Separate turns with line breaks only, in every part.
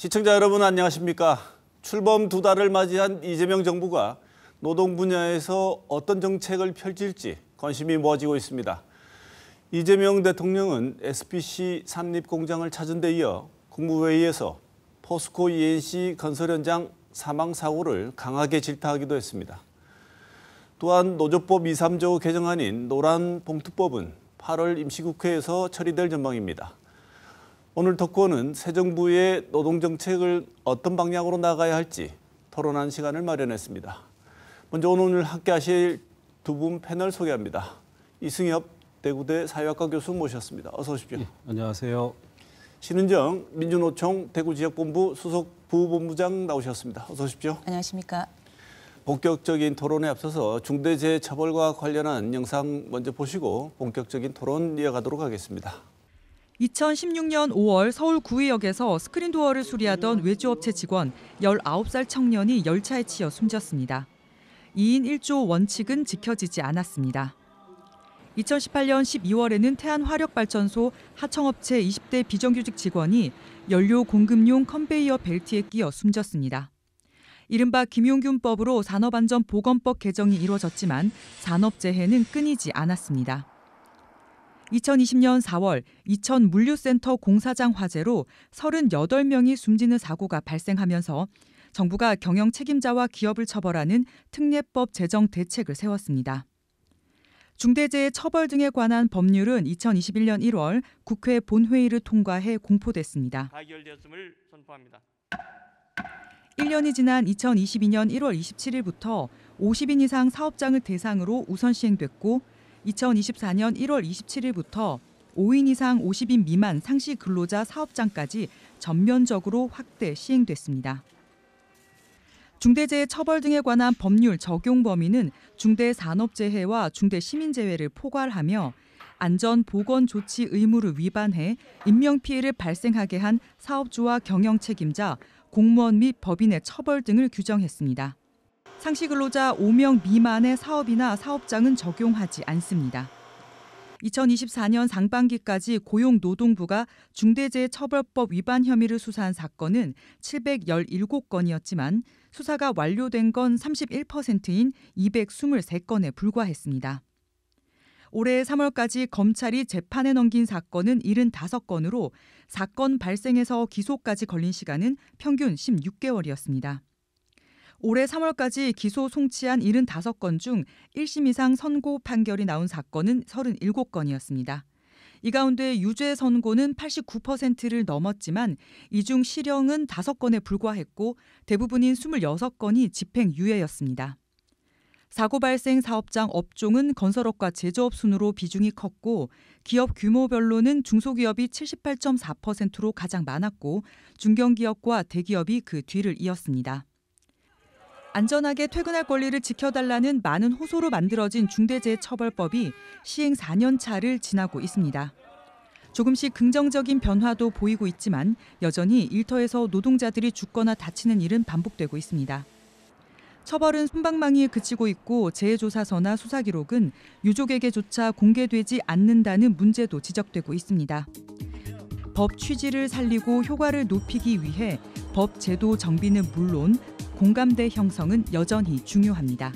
시청자 여러분 안녕하십니까? 출범 2달을 맞이한 이재명 정부가 노동 분야에서 어떤 정책을 펼칠지 관심이 모아지고 있습니다. 이재명 대통령은 SPC 산립 공장을 찾은 데 이어 국무회의에서 포스코 ENC 건설 현장 사망 사고를 강하게 질타하기도 했습니다. 또한 노조법 2, 3조 개정안인 노란봉투법은 8월 임시국회에서 처리될 전망입니다. 오늘 토크는 새 정부의 노동정책을 어떤 방향으로 나가야 할지 토론하는 시간을 마련했습니다. 먼저 오늘 함께 하실 두 분 패널 소개합니다. 이승엽 대구대 사회학과 교수 모셨습니다. 어서 오십시오.
네, 안녕하세요.
신은정 민주노총 대구지역본부 수석 부본부장 나오셨습니다. 어서 오십시오.
안녕하십니까.
본격적인 토론에 앞서서 중대재해처벌과 관련한 영상 먼저 보시고 본격적인 토론 이어가도록 하겠습니다.
2016년 5월 서울 구의역에서 스크린도어를 수리하던 외주업체 직원 19살 청년이 열차에 치여 숨졌습니다. 2인 1조 원칙은 지켜지지 않았습니다. 2018년 12월에는 태안화력발전소 하청업체 20대 비정규직 직원이 연료 공급용 컨베이어 벨트에 끼어 숨졌습니다. 이른바 김용균법으로 산업안전보건법 개정이 이루어졌지만 산업재해는 끊이지 않았습니다. 2020년 4월 이천 물류센터 공사장 화재로 38명이 숨지는 사고가 발생하면서 정부가 경영 책임자와 기업을 처벌하는 특례법 제정 대책을 세웠습니다. 중대재해 처벌 등에 관한 법률은 2021년 1월 국회 본회의를 통과해 공포됐습니다.
가결되었음을 선포합니다.
1년이 지난 2022년 1월 27일부터 50인 이상 사업장을 대상으로 우선 시행됐고 2024년 1월 27일부터 5인 이상 50인 미만 상시 근로자 사업장까지 전면적으로 확대 시행됐습니다. 중대재해 처벌 등에 관한 법률 적용 범위는 중대산업재해와 중대시민재해를 포괄하며 안전보건조치 의무를 위반해 인명피해를 발생하게 한 사업주와 경영책임자, 공무원 및 법인의 처벌 등을 규정했습니다. 상시 근로자 5명 미만의 사업이나 사업장은 적용하지 않습니다. 2024년 상반기까지 고용노동부가 중대재해처벌법 위반 혐의를 수사한 사건은 717건이었지만 수사가 완료된 건 31%인 223건에 불과했습니다. 올해 3월까지 검찰이 재판에 넘긴 사건은 75건으로 사건 발생에서 기소까지 걸린 시간은 평균 16개월이었습니다. 올해 3월까지 기소 송치한 75건 중 1심 이상 선고 판결이 나온 사건은 37건이었습니다. 이 가운데 유죄 선고는 89%를 넘었지만 이 중 실형은 5건에 불과했고 대부분인 26건이 집행유예였습니다. 사고 발생 사업장 업종은 건설업과 제조업 순으로 비중이 컸고 기업 규모별로는 중소기업이 78.4%로 가장 많았고 중견기업과 대기업이 그 뒤를 이었습니다. 안전하게 퇴근할 권리를 지켜달라는 많은 호소로 만들어진 중대재해처벌법이 시행 4년 차를 지나고 있습니다. 조금씩 긍정적인 변화도 보이고 있지만 여전히 일터에서 노동자들이 죽거나 다치는 일은 반복되고 있습니다. 처벌은 솜방망이에 그치고 있고 재해조사서나 수사기록은 유족에게조차 공개되지 않는다는 문제도 지적되고 있습니다. 법 취지를 살리고 효과를 높이기 위해 법 제도 정비는 물론 공감대 형성은 여전히 중요합니다.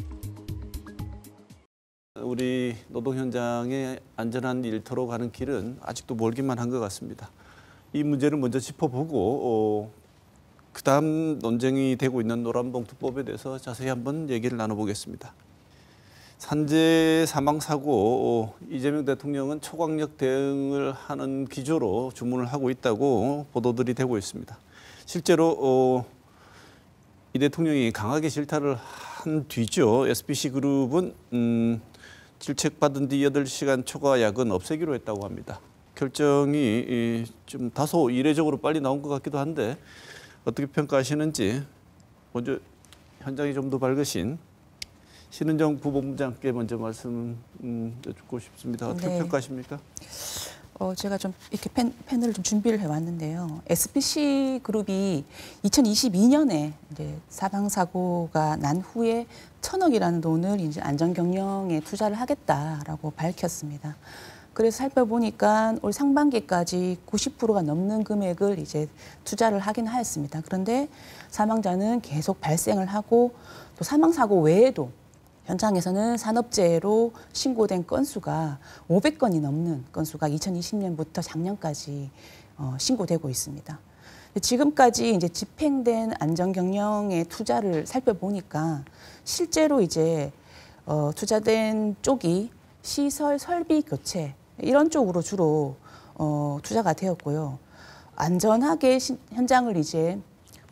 우리 노동 현장의 안전한 일터로 가는 길은 아직도 멀기만 한 것 같습니다. 이 문제를 먼저 짚어보고 그다음 논쟁이 되고 있는 노란봉투법에 대해서 자세히 한번 얘기를 나눠보겠습니다. 산재 사망 사고 이재명 대통령은 초강력 대응을 하는 기조로 주문을 하고 있다고 보도들이 되고 있습니다. 실제로 이 대통령이 강하게 질타를 한 뒤죠. SPC 그룹은 질책받은 뒤 8시간 초과 야근 없애기로 했다고 합니다. 결정이 좀 다소 이례적으로 빨리 나온 것 같기도 한데 어떻게 평가하시는지 먼저 현장이 좀 더 밝으신 신은정 부본부장께 먼저 말씀 여쭙고 싶습니다. 어떻게
네.
평가하십니까?
제가 좀 이렇게 패널을 좀 준비를 해왔는데요. SPC 그룹이 2022년에 이제 사망 사고가 난 후에 1,000억이라는 돈을 이제 안전 경영에 투자를 하겠다라고 밝혔습니다. 그래서 살펴보니까 올 상반기까지 90%가 넘는 금액을 이제 투자를 하긴 하였습니다. 그런데 사망자는 계속 발생을 하고 또 사망사고 외에도 현장에서는 산업재해로 신고된 건수가 500건이 넘는 건수가 2020년부터 작년까지 신고되고 있습니다. 지금까지 이제 집행된 안전경영의 투자를 살펴보니까 실제로 이제 투자된 쪽이 시설 설비 교체 이런 쪽으로 주로 투자가 되었고요. 안전하게 현장을 이제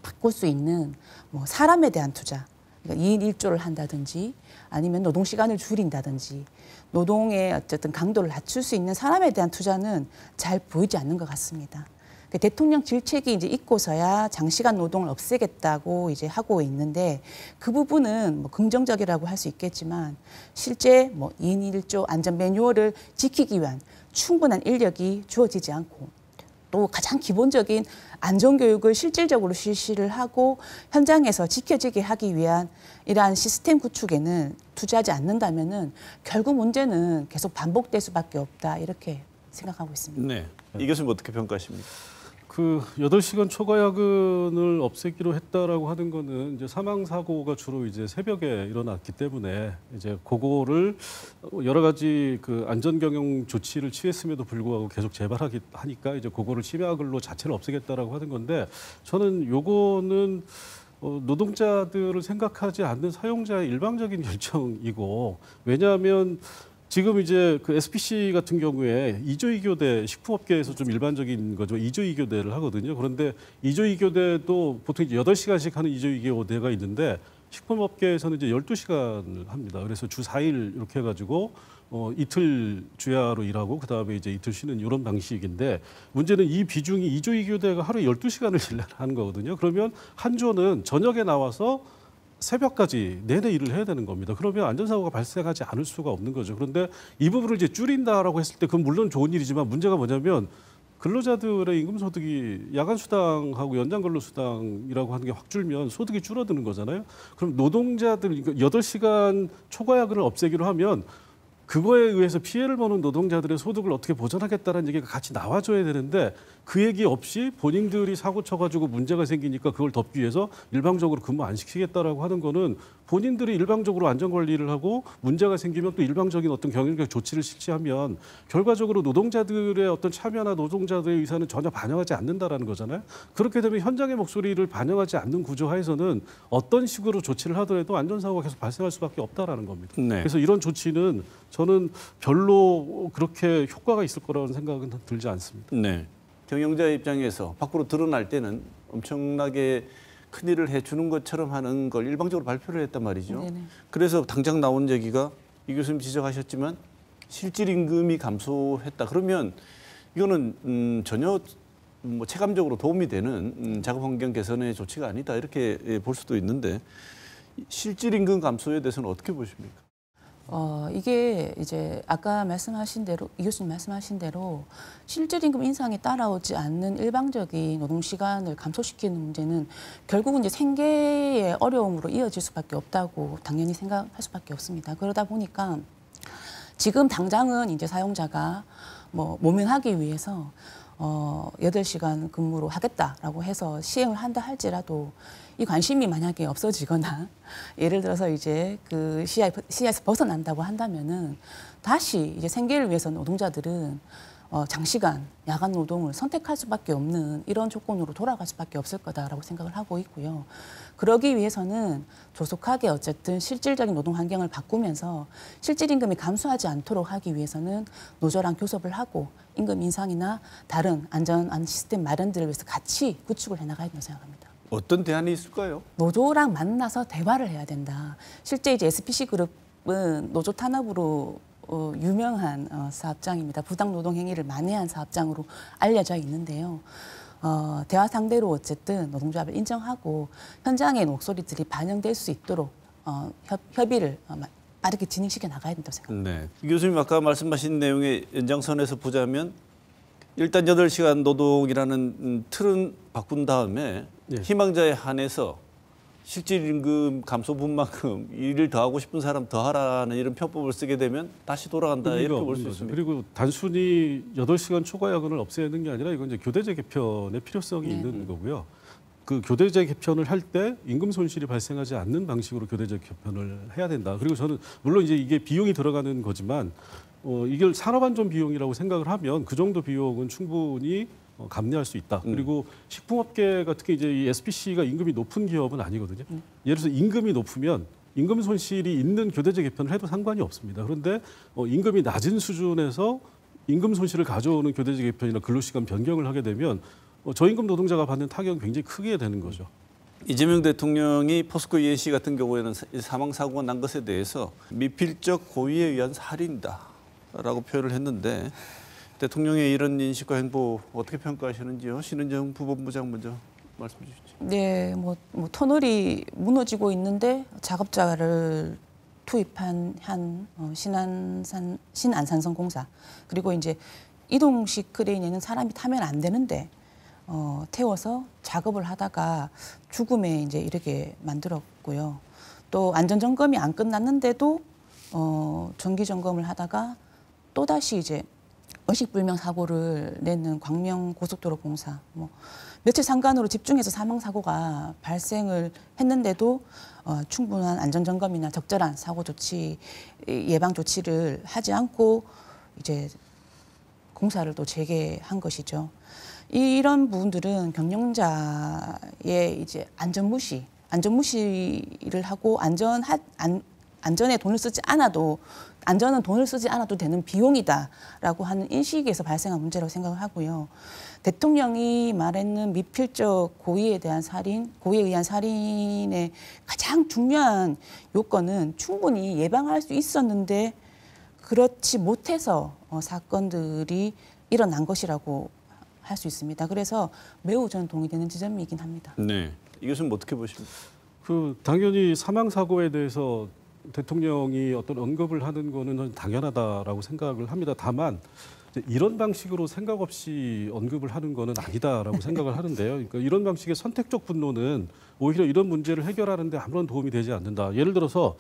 바꿀 수 있는 뭐 사람에 대한 투자, 그러니까 2인 1조를 한다든지 아니면 노동 시간을 줄인다든지 노동의 어쨌든 강도를 낮출 수 있는 사람에 대한 투자는 잘 보이지 않는 것 같습니다. 대통령 질책이 이제 있고서야 장시간 노동을 없애겠다고 이제 하고 있는데 그 부분은 뭐 긍정적이라고 할 수 있겠지만 실제 뭐 2인 1조 안전 매뉴얼을 지키기 위한 충분한 인력이 주어지지 않고 또 가장 기본적인 안전교육을 실질적으로 실시를 하고 현장에서 지켜지게 하기 위한 이러한 시스템 구축에는 투자하지 않는다면은 결국 문제는 계속 반복될 수밖에 없다 이렇게 생각하고 있습니다.
네. 이 교수님 어떻게 평가하십니까?
그 8시간 초과 야근을 없애기로 했다라고 하는 거는 이제 사망 사고가 주로 이제 새벽에 일어났기 때문에 이제 그거를 여러 가지 그 안전 경영 조치를 취했음에도 불구하고 계속 하니까 이제 그거를 심야 근로 자체를 없애겠다라고 하는 건데 저는 요거는 노동자들을 생각하지 않는 사용자의 일방적인 결정이고 왜냐하면 지금 이제 그 SPC 같은 경우에 2조 2교대 식품업계에서 좀 일반적인 거죠. 2조 2교대를 하거든요. 그런데 2조 2교대도 보통 이제 8시간씩 하는 2조 2교대가 있는데 식품업계에서는 이제 12시간을 합니다. 그래서 주 4일 이렇게 해가지고 이틀 주야로 일하고 그다음에 이제 이틀 쉬는 이런 방식인데 문제는 이 비중이 2조 2교대가 하루에 12시간을 일을 하는 거거든요. 그러면 한 조는 저녁에 나와서 새벽까지 내내 일을 해야 되는 겁니다. 그러면 안전사고가 발생하지 않을 수가 없는 거죠. 그런데 이 부분을 이제 줄인다라고 했을 때 그건 물론 좋은 일이지만 문제가 뭐냐면 근로자들의 임금소득이 야간수당하고 연장근로수당이라고 하는 게 확 줄면 소득이 줄어드는 거잖아요. 그럼 노동자들 8시간 초과야근을 없애기로 하면 그거에 의해서 피해를 보는 노동자들의 소득을 어떻게 보전하겠다는 얘기가 같이 나와줘야 되는데 그 얘기 없이 본인들이 사고 쳐가지고 문제가 생기니까 그걸 덮기 위해서 일방적으로 근무 안 시키겠다라고 하는 거는 본인들이 일방적으로 안전관리를 하고 문제가 생기면 또 일방적인 어떤 경영적 조치를 실시하면 결과적으로 노동자들의 어떤 참여나 노동자들의 의사는 전혀 반영하지 않는다라는 거잖아요. 그렇게 되면 현장의 목소리를 반영하지 않는 구조 하에서는 어떤 식으로 조치를 하더라도 안전사고가 계속 발생할 수밖에 없다라는 겁니다.
네.
그래서 이런 조치는 저는 별로 그렇게 효과가 있을 거라는 생각은 들지 않습니다.
네. 경영자의 입장에서 밖으로 드러날 때는 엄청나게 큰일을 해주는 것처럼 하는 걸 일방적으로 발표를 했단 말이죠.
네네.
그래서 당장 나온 얘기가 이 교수님 지적하셨지만 실질 임금이 감소했다. 그러면 이거는 전혀 뭐 체감적으로 도움이 되는 작업 환경 개선의 조치가 아니다. 이렇게 볼 수도 있는데 실질 임금 감소에 대해서는 어떻게 보십니까?
이게 이제 아까 말씀하신 대로 이 교수님 말씀하신 대로 실질 임금 인상에 따라오지 않는 일방적인 노동 시간을 감소시키는 문제는 결국은 이제 생계의 어려움으로 이어질 수밖에 없다고 당연히 생각할 수밖에 없습니다. 그러다 보니까 지금 당장은 이제 사용자가 뭐 모면하기 위해서 8시간 근무로 하겠다라고 해서 시행을 한다 할지라도 이 관심이 만약에 없어지거나 예를 들어서 이제 그 시야에서 벗어난다고 한다면은 다시 이제 생계를 위해서 노동자들은 장시간 야간 노동을 선택할 수밖에 없는 이런 조건으로 돌아갈 수밖에 없을 거다라고 생각을 하고 있고요. 그러기 위해서는 조속하게 어쨌든 실질적인 노동 환경을 바꾸면서 실질 임금이 감소하지 않도록 하기 위해서는 노조랑 교섭을 하고 임금 인상이나 다른 안전 시스템 마련들을 위해서 같이 구축을 해나가야 된다고 생각합니다.
어떤 대안이 있을까요?
노조랑 만나서 대화를 해야 된다. 실제 이제 SPC 그룹은 노조 탄압으로 유명한 사업장입니다. 부당 노동 행위를 만회한 사업장으로 알려져 있는데요. 대화 상대로 어쨌든 노동조합을 인정하고 현장의 목소리들이 반영될 수 있도록 협의를 빠르게 진행시켜 나가야 된다고 생각합니다.
네. 이 교수님 아까 말씀하신 내용의 연장선에서 보자면 일단 8시간 노동이라는 틀은 바꾼 다음에
네.
희망자에 한해서 실질 임금 감소분만큼 일을 더 하고 싶은 사람 더 하라는 이런 편법을 쓰게 되면 다시 돌아간다 이렇게 볼 수 있습니다.
그리고 단순히 8시간 초과 야근을 없애는 게 아니라 이건 이제 교대제 개편의 필요성이 있는 거고요. 그 교대제 개편을 할 때 임금 손실이 발생하지 않는 방식으로 교대제 개편을 해야 된다. 그리고 저는 물론 이제 이게 비용이 들어가는 거지만 이걸 산업안전 비용이라고 생각을 하면 그 정도 비용은 충분히 감내할 수 있다. 그리고 식품업계가 특히 이제 이 SPC가 임금이 높은 기업은 아니거든요. 예를 들어서 임금이 높으면 임금 손실이 있는 교대제 개편을 해도 상관이 없습니다. 그런데 임금이 낮은 수준에서 임금 손실을 가져오는 교대제 개편이나 근로시간 변경을 하게 되면 저임금 노동자가 받는 타격은 굉장히 크게 되는 거죠.
이재명 대통령이 포스코 ENC 같은 경우에는 사망 사고가 난 것에 대해서 미필적 고의에 의한 살인다라고 표현을 했는데 대통령의 이런 인식과 행보 어떻게 평가하시는지요? 신은정 부본부장 먼저 말씀 주시죠.
네, 뭐 터널이 무너지고 있는데 작업자를 투입한 신안산성 공사 그리고 이제 이동식 크레인에는 사람이 타면 안 되는데 태워서 작업을 하다가 죽음에 이제 이르게 만들었고요. 또 안전 점검이 안 끝났는데도 정기 점검을 하다가 또 다시 이제 의식불명 사고를 내는 광명 고속도로 공사, 며칠 상간으로 집중해서 사망 사고가 발생을 했는데도 충분한 안전 점검이나 적절한 사고 조치 예방 조치를 하지 않고 이제 공사를 또 재개한 것이죠. 이런 부분들은 경영자의 이제 안전 무시를 하고 안전에 돈을 쓰지 않아도 안전은 돈을 쓰지 않아도 되는 비용이다라고 하는 인식에서 발생한 문제라고 생각을 하고요. 대통령이 말했는 미필적 고의에 의한 살인의 가장 중요한 요건은 충분히 예방할 수 있었는데 그렇지 못해서 사건들이 일어난 것이라고 할 수 있습니다. 그래서 매우 저는 동의되는 지점이긴 합니다.
네, 이것은 어떻게 보십니까?
당연히 사망 사고에 대해서 대통령이 어떤 언급을 하는 거는 당연하다라고 생각을 합니다. 다만 이런 방식으로 생각 없이 언급을 하는 거는 아니다라고 생각을 하는데요. 그러니까 이런 방식의 선택적 분노는 오히려 이런 문제를 해결하는 데 아무런 도움이 되지 않는다. 예를 들어서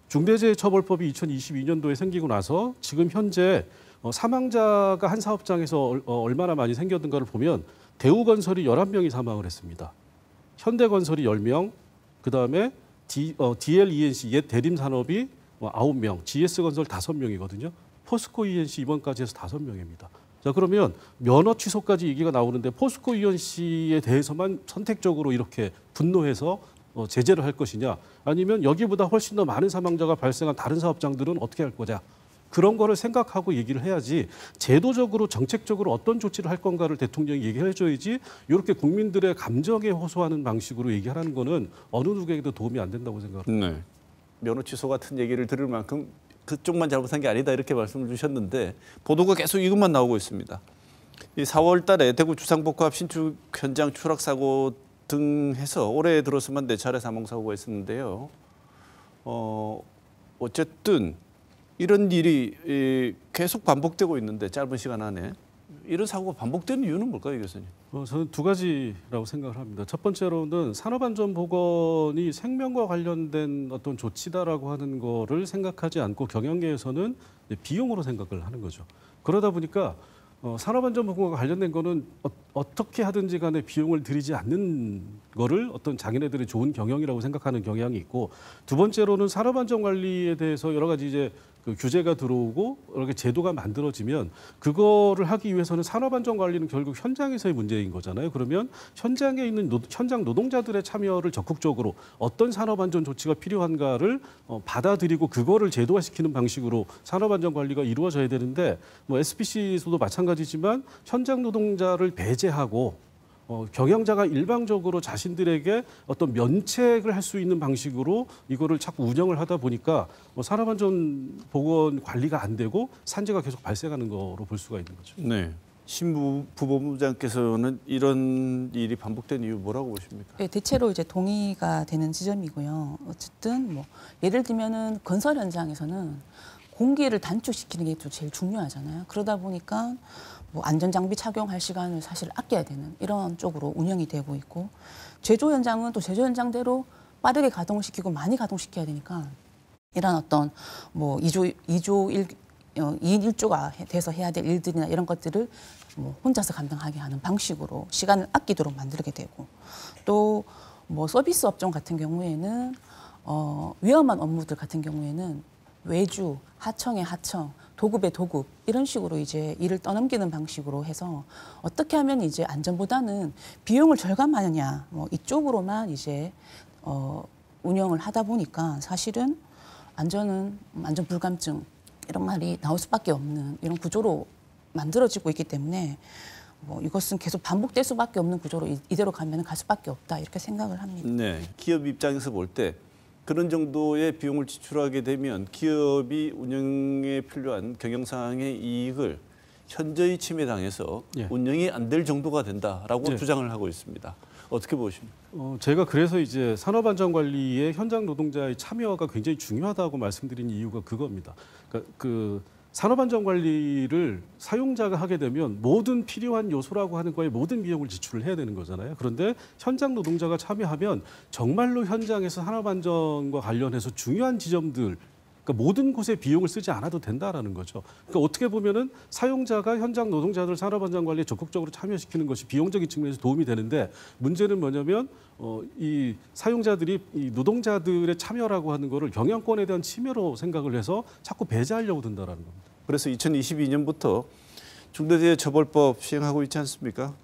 중대재해처벌법이 2022년도에 생기고 나서 지금 현재 사망자가 한 사업장에서 얼마나 많이 생겼는가를 보면 대우건설이 11명이 사망을 했습니다. 현대건설이 10명, 그다음에 DLENC 옛 대림산업이 9명, GS건설 5명이거든요. 포스코 ENC 이번까지 해서 5명입니다. 자, 그러면 면허 취소까지 얘기가 나오는데 포스코 ENC에 대해서만 선택적으로 이렇게 분노해서 제재를 할 것이냐, 아니면 여기보다 훨씬 더 많은 사망자가 발생한 다른 사업장들은 어떻게 할 거냐, 그런 거를 생각하고 얘기를 해야지 제도적으로 정책적으로 어떤 조치를 할 건가를 대통령이 얘기를 해줘야지 이렇게 국민들의 감정에 호소하는 방식으로 얘기하라는 거는 어느 누구에게도 도움이 안 된다고 생각합니다.
네. 면허 취소 같은 얘기를 들을 만큼 그쪽만 잘못한 게 아니다 이렇게 말씀을 주셨는데 보도가 계속 이것만 나오고 있습니다. 이 4월 달에 대구 주상복합 신축 현장 추락 사고 등 해서 올해 들어서만 4차례 사망 사고가 있었는데요. 어쨌든 이런 일이 계속 반복되고 있는데 짧은 시간 안에 이런 사고가 반복되는 이유는 뭘까요, 교수님?
저는 두 가지라고 생각을 합니다. 첫 번째로는 산업안전보건이 생명과 관련된 어떤 조치다라고 하는 거를 생각하지 않고 경영계에서는 비용으로 생각을 하는 거죠. 그러다 보니까 산업안전보건과 관련된 거는 어떻게 하든지 간에 비용을 들이지 않는 거를 어떤 자기네들의 좋은 경영이라고 생각하는 경향이 있고, 두 번째로는 산업안전관리에 대해서 여러 가지 이제 그 규제가 들어오고 이렇게 제도가 만들어지면 그거를 하기 위해서는 산업안전관리는 결국 현장에서의 문제인 거잖아요. 그러면 현장에 있는 현장 노동자들의 참여를 적극적으로 어떤 산업안전 조치가 필요한가를 받아들이고 그거를 제도화시키는 방식으로 산업안전관리가 이루어져야 되는데, SPC에서도 마찬가지지만 현장 노동자를 배제하고 경영자가 일방적으로 자신들에게 어떤 면책을 할 수 있는 방식으로 이거를 자꾸 운영을 하다 보니까 산업안전보건 관리가 안 되고 산재가 계속 발생하는 거로 볼 수가 있는 거죠.
네. 신 부본부장께서는 이런 일이 반복된 이유 뭐라고 보십니까?
네, 대체로 이제 동의가 되는 지점이고요. 어쨌든 예를 들면은 건설 현장에서는 공기를 단축시키는 게 또 제일 중요하잖아요. 그러다 보니까 안전장비 착용할 시간을 사실 아껴야 되는 이런 쪽으로 운영이 되고 있고, 제조 현장은 또 제조 현장대로 빠르게 가동을 시키고 많이 가동시켜야 되니까 이런 어떤 뭐 2인 1조가 돼서 해야 될 일들이나 이런 것들을 뭐 혼자서 감당하게 하는 방식으로 시간을 아끼도록 만들게 되고, 또 뭐 서비스 업종 같은 경우에는 위험한 업무들 같은 경우에는 외주, 하청의 하청, 도급의 도급 이런 식으로 이제 일을 떠넘기는 방식으로 해서 어떻게 하면 이제 안전보다는 비용을 절감하느냐 뭐 이쪽으로만 이제 운영을 하다 보니까 사실은 안전 불감증 이런 말이 나올 수밖에 없는 이런 구조로 만들어지고 있기 때문에 뭐 이것은 계속 반복될 수밖에 없는 구조로 이대로 가면 갈 수밖에 없다 이렇게 생각을 합니다.
네, 기업 입장에서 볼 때 그런 정도의 비용을 지출하게 되면 기업이 운영에 필요한 경영상의 이익을 현저히 침해당해서
예.
운영이 안 될 정도가 된다라고
예.
주장을 하고 있습니다. 어떻게 보십니까?
제가 그래서 이제 산업안전관리에 현장 노동자의 참여가 굉장히 중요하다고 말씀드린 이유가 그겁니다. 그러니까 그 산업안전관리를 사용자가 하게 되면 모든 필요한 요소라고 하는 거에 모든 비용을 지출을 해야 되는 거잖아요. 그런데 현장 노동자가 참여하면 정말로 현장에서 산업안전과 관련해서 중요한 지점들, 그러니까 모든 곳에 비용을 쓰지 않아도 된다라는 거죠. 그러니까 어떻게 보면은 사용자가 현장 노동자들 산업안전관리에 적극적으로 참여시키는 것이 비용적인 측면에서 도움이 되는데, 문제는 뭐냐면 이 사용자들이 이 노동자들의 참여라고 하는 거를 경영권에 대한 침해로 생각을 해서 자꾸 배제하려고 든다라는 겁니다.
그래서 2022년부터 중대재해처벌법 시행하고 있지 않습니까?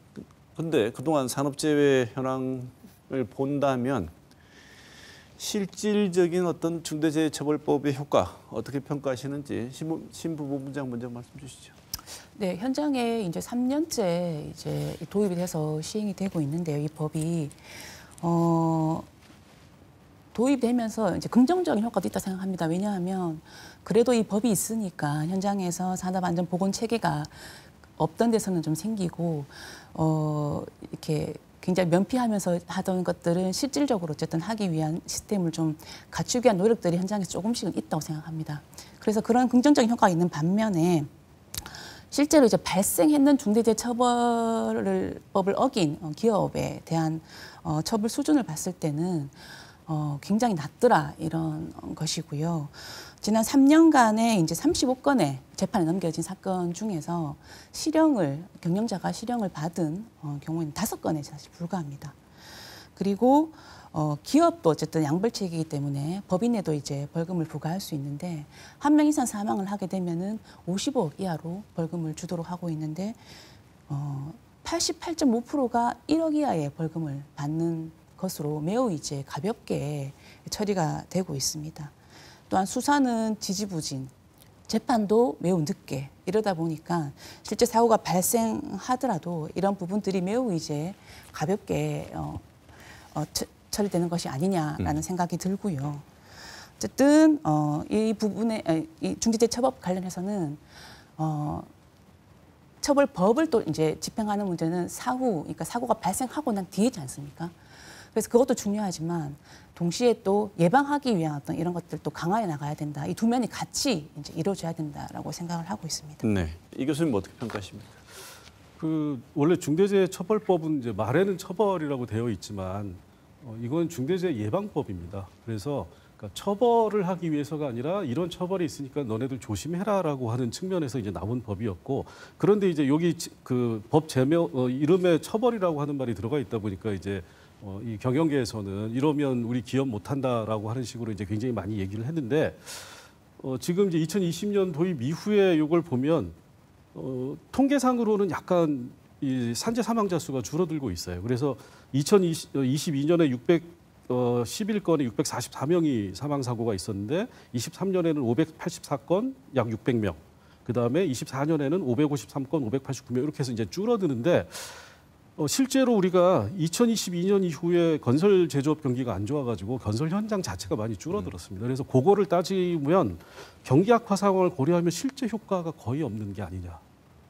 그런데 그동안 산업재해 현황을 본다면 실질적인 어떤 중대재해처벌법의 효과 어떻게 평가하시는지 신부본부장 먼저 말씀 주시죠.
네, 현장에 이제 3년째 이제 도입이 돼서 시행이 되고 있는데요. 이 법이 도입되면서 이제 긍정적인 효과도 있다고 생각합니다. 왜냐하면 그래도 이 법이 있으니까 현장에서 산업안전보건 체계가 없던 데서는 좀 생기고 이렇게 굉장히 면피하면서 하던 것들은 실질적으로 어쨌든 하기 위한 시스템을 좀 갖추기 위한 노력들이 현장에서 조금씩은 있다고 생각합니다. 그래서 그런 긍정적인 효과가 있는 반면에 실제로 이제 발생했는 중대재해처벌법을 어긴 기업에 대한 처벌 수준을 봤을 때는 굉장히 낮더라 이런 것이고요. 지난 3년간에 이제 35건의 재판에 넘겨진 사건 중에서 경영자가 실형을 받은 경우에는 5건에 사실 불과합니다. 그리고 기업도 어쨌든 양벌책이기 때문에 법인에도 이제 벌금을 부과할 수 있는데 1명 이상 사망을 하게 되면은 50억 이하로 벌금을 주도록 하고 있는데 88.5%가 1억 이하의 벌금을 받는 것으로 매우 이제 가볍게 처리가 되고 있습니다. 또한 수사는 지지부진, 재판도 매우 늦게 이러다 보니까 실제 사고가 발생하더라도 이런 부분들이 매우 이제 가볍게 처리되는 것이 아니냐라는 생각이 들고요. 어쨌든 이 부분에 이 중대재해처벌 관련해서는 처벌법을 또 이제 집행하는 문제는 그러니까 사고가 발생하고 난 뒤이지 않습니까? 그래서 그것도 중요하지만 동시에 또 예방하기 위한 어떤 이런 것들도 강화해 나가야 된다. 이 두 면이 같이 이제 이루어져야 된다라고 생각을 하고 있습니다.
네, 이 교수님 어떻게 평가하십니까?
원래 중대재해처벌법은 이제 말에는 처벌이라고 되어 있지만 이건 중대재해 예방법입니다. 그래서 그러니까 처벌을 하기 위해서가 아니라 이런 처벌이 있으니까 너네들 조심해라라고 하는 측면에서 이제 나온 법이었고, 그런데 이제 여기 그 법 제명 이름에 처벌이라고 하는 말이 들어가 있다 보니까 이제 이 경영계에서는 이러면 우리 기업 못한다라고 하는 식으로 이제 굉장히 많이 얘기를 했는데 지금 이제 2020년 도입 이후에 이걸 보면 통계상으로는 약간 이 산재 사망자 수가 줄어들고 있어요. 그래서 2022년에 611건에 644명이 사망 사고가 있었는데 23년에는 584건, 약 600명. 그다음에 24년에는 553건, 589명 이렇게 해서 이제 줄어드는데 실제로 우리가 2022년 이후에 건설 제조업 경기가 안 좋아가지고 건설 현장 자체가 많이 줄어들었습니다. 그래서 그거를 따지면 경기 악화 상황을 고려하면 실제 효과가 거의 없는 게 아니냐.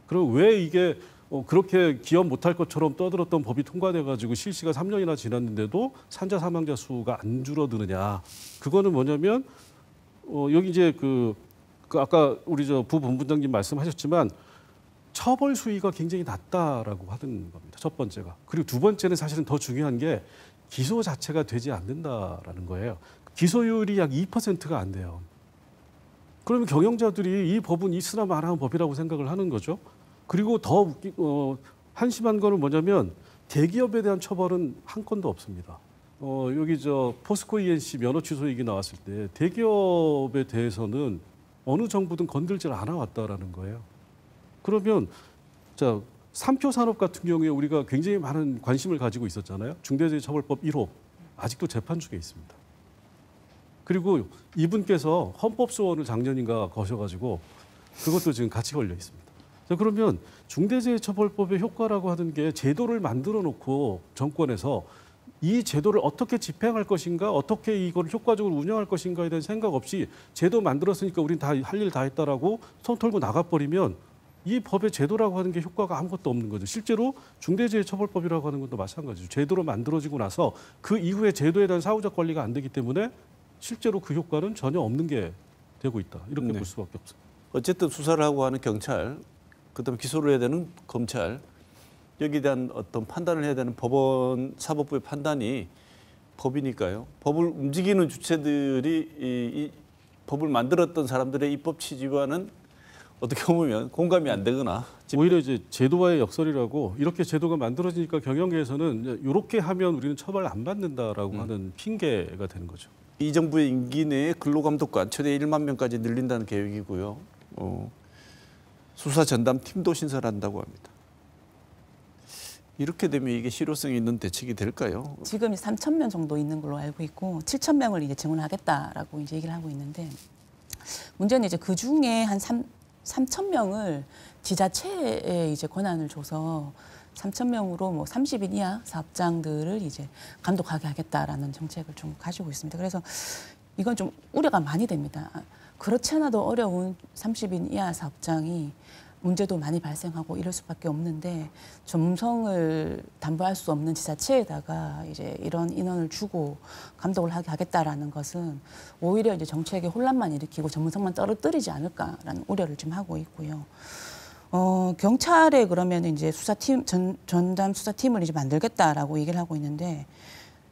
그리고 왜 이게 그렇게 기업 못할 것처럼 떠들었던 법이 통과돼가지고 실시가 3년이나 지났는데도 산재 사망자 수가 안 줄어드느냐. 그거는 뭐냐면 여기 이제 그 아까 우리 부본부장님 말씀하셨지만 처벌 수위가 굉장히 낮다라고 하는 겁니다. 첫 번째가. 그리고 두 번째는 사실은 더 중요한 게 기소 자체가 되지 않는다라는 거예요. 기소율이 약 2%가 안 돼요. 그러면 경영자들이 이 법은 있으나 마나한 법이라고 생각을 하는 거죠. 그리고 더 한심한 거는 뭐냐면 대기업에 대한 처벌은 한 건도 없습니다. 여기 포스코 ENC 면허 취소 얘기 나왔을 때 대기업에 대해서는 어느 정부든 건들질 않아 왔다라는 거예요. 그러면 자 3표 산업 같은 경우에 우리가 굉장히 많은 관심을 가지고 있었잖아요. 중대재해처벌법 1호 아직도 재판 중에 있습니다. 그리고 이분께서 헌법소원을 작년인가 거셔가지고 그것도 지금 같이 걸려 있습니다. 자, 그러면 중대재해처벌법의 효과라고 하는 게 제도를 만들어 놓고 정권에서 이 제도를 어떻게 집행할 것인가, 어떻게 이걸 효과적으로 운영할 것인가에 대한 생각 없이 제도 만들었으니까 우린 다 할 일 다 했다라고 손 털고 나가버리면 이 법의 제도라고 하는 게 효과가 아무것도 없는 거죠. 실제로 중대재해처벌법이라고 하는 것도 마찬가지죠. 제도로 만들어지고 나서 그 이후에 제도에 대한 사후적 관리가 안 되기 때문에 실제로 그 효과는 전혀 없는 게 되고 있다. 이렇게
네.
볼 수밖에 없습니다.
어쨌든 수사를 하고 하는 경찰, 그다음에 기소를 해야 되는 검찰, 여기에 대한 어떤 판단을 해야 되는 법원 사법부의 판단이 법이니까요. 법을 움직이는 주체들이 이 법을 만들었던 사람들의 입법 취지와는 어떻게 보면 공감이 안 되거나
오히려 이제 제도와의 역설이라고 이렇게 제도가 만들어지니까 경영계에서는 이렇게 하면 우리는 처벌 안 받는다라고 하는 핑계가 되는 거죠.
이 정부의 임기 내에 근로감독관 최대 1만 명까지 늘린다는 계획이고요. 수사 전담 팀도 신설한다고 합니다. 이렇게 되면 이게 실효성이 있는 대책이 될까요?
지금 3,000명 정도 있는 걸로 알고 있고 7,000명을 이제 증원하겠다라고 이제 얘기를 하고 있는데 문제는 이제 그 중에 한 3,000명을 지자체에 이제 권한을 줘서 3,000명으로 뭐 30인 이하 사업장들을 이제 감독하게 하겠다라는 정책을 좀 가지고 있습니다. 그래서 이건 좀 우려가 많이 됩니다. 그렇지 않아도 어려운 30인 이하 사업장이 문제도 많이 발생하고 이럴 수밖에 없는데 전문성을 담보할 수 없는 지자체에다가 이제 이런 인원을 주고 감독을 하게 하겠다라는 것은 오히려 이제 정책에 혼란만 일으키고 전문성만 떨어뜨리지 않을까라는 우려를 좀 하고 있고요. 경찰에 그러면 이제 수사팀 전담 수사팀을 이제 만들겠다라고 얘기를 하고 있는데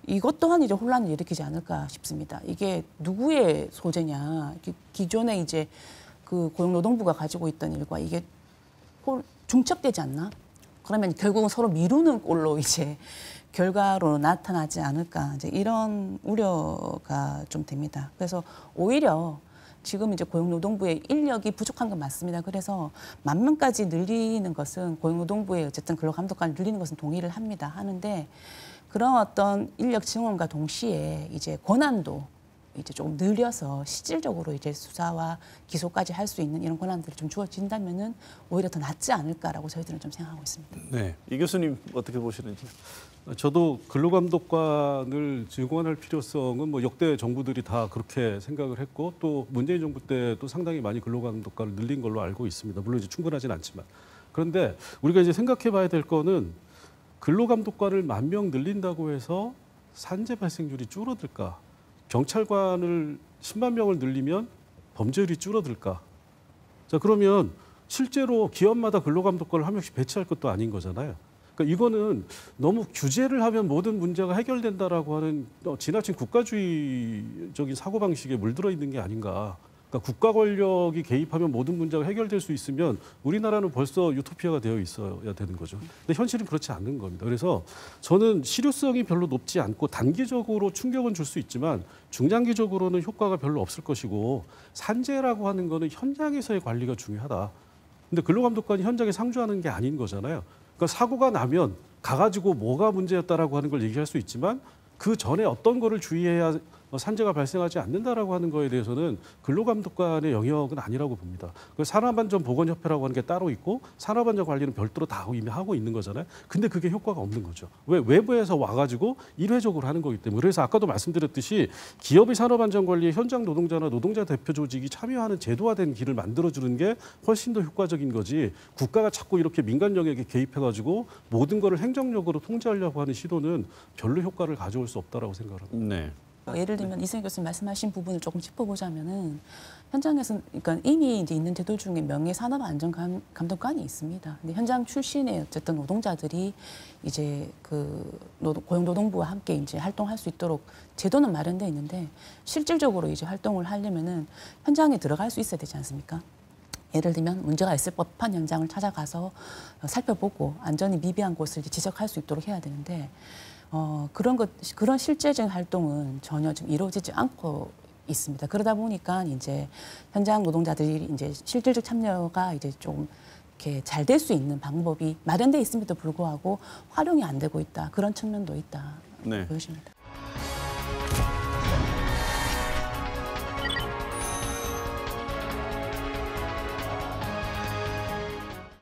이것 또한 이제 혼란을 일으키지 않을까 싶습니다. 이게 누구의 소재냐? 기존에 이제 그 고용노동부가 가지고 있던 일과 이게 중첩되지 않나? 그러면 결국은 서로 미루는 꼴로 이제 결과로 나타나지 않을까? 이제 이런 우려가 좀 됩니다. 그래서 오히려 지금 이제 고용노동부의 인력이 부족한 건 맞습니다. 그래서 10,000명까지 늘리는 것은 고용노동부의 어쨌든 근로감독관을 늘리는 것은 동의를 합니다. 하는데 그런 어떤 인력 증원과 동시에 이제 권한도 이제 조금 늘려서 실질적으로 이제 수사와 기소까지 할 수 있는 이런 권한들이 좀 주어진다면은 오히려 더 낫지 않을까라고 저희들은 좀 생각하고 있습니다.
네, 이 교수님 어떻게 보시는지?
저도 근로감독관을 증원할 필요성은 뭐 역대 정부들이 다 그렇게 생각을 했고 또 문재인 정부 때도 상당히 많이 근로감독관을 늘린 걸로 알고 있습니다. 물론 이제 충분하진 않지만 그런데 우리가 이제 생각해봐야 될 거는 근로감독관을 10,000명 늘린다고 해서 산재 발생률이 줄어들까? 경찰관을 10만 명을 늘리면 범죄율이 줄어들까? 자, 그러면 실제로 기업마다 근로감독관을 한 명씩 배치할 것도 아닌 거잖아요. 그러니까 이거는 너무 규제를 하면 모든 문제가 해결된다라고 하는 지나친 국가주의적인 사고방식에 물들어 있는 게 아닌가. 그러니까 국가 권력이 개입하면 모든 문제가 해결될 수 있으면 우리나라는 벌써 유토피아가 되어 있어야 되는 거죠. 근데 현실은 그렇지 않는 겁니다. 그래서 저는 실효성이 별로 높지 않고 단기적으로 충격은 줄 수 있지만 중장기적으로는 효과가 별로 없을 것이고 산재라고 하는 거는 현장에서의 관리가 중요하다. 근데 근로감독관이 현장에 상주하는 게 아닌 거잖아요. 그러니까 사고가 나면 가가지고 뭐가 문제였다라고 하는 걸 얘기할 수 있지만 그 전에 어떤 거를 주의해야 산재가 발생하지 않는다라고 하는 거에 대해서는 근로감독관의 영역은 아니라고 봅니다. 산업안전보건협회라고 하는 게 따로 있고 산업안전 관리는 별도로 다 이미 하고 있는 거잖아요. 근데 그게 효과가 없는 거죠. 왜? 외부에서 와가지고 일회적으로 하는 거기 때문에. 그래서 아까도 말씀드렸듯이 기업의 산업안전관리에 현장 노동자나 노동자 대표 조직이 참여하는 제도화된 길을 만들어주는 게 훨씬 더 효과적인 거지 국가가 자꾸 이렇게 민간 영역에 개입해가지고 모든 거를 행정력으로 통제하려고 하는 시도는 별로 효과를 가져올 수 없다라고 생각합니다.
네.
예를 들면 이승희 교수님 말씀하신 부분을 조금 짚어보자면은 현장에서 그러니까 이미 이제 있는 제도 중에 명예산업안전감독관이 있습니다. 근데 현장 출신의 어쨌든 노동자들이 이제 그 고용노동부와 함께 이제 활동할 수 있도록 제도는 마련돼 있는데 실질적으로 이제 활동을 하려면은 현장에 들어갈 수 있어야 되지 않습니까? 예를 들면 문제가 있을 법한 현장을 찾아가서 살펴보고 안전이 미비한 곳을 이제 지적할 수 있도록 해야 되는데 그런 실제적인 활동은 전혀 지금 이루어지지 않고 있습니다. 그러다 보니까 이제 현장 노동자들이 이제 실질적 참여가 이제 좀 이렇게 잘 될 수 있는 방법이 마련돼 있음에도 불구하고 활용이 안 되고 있다. 그런 측면도 있다.
네.
보여집니다.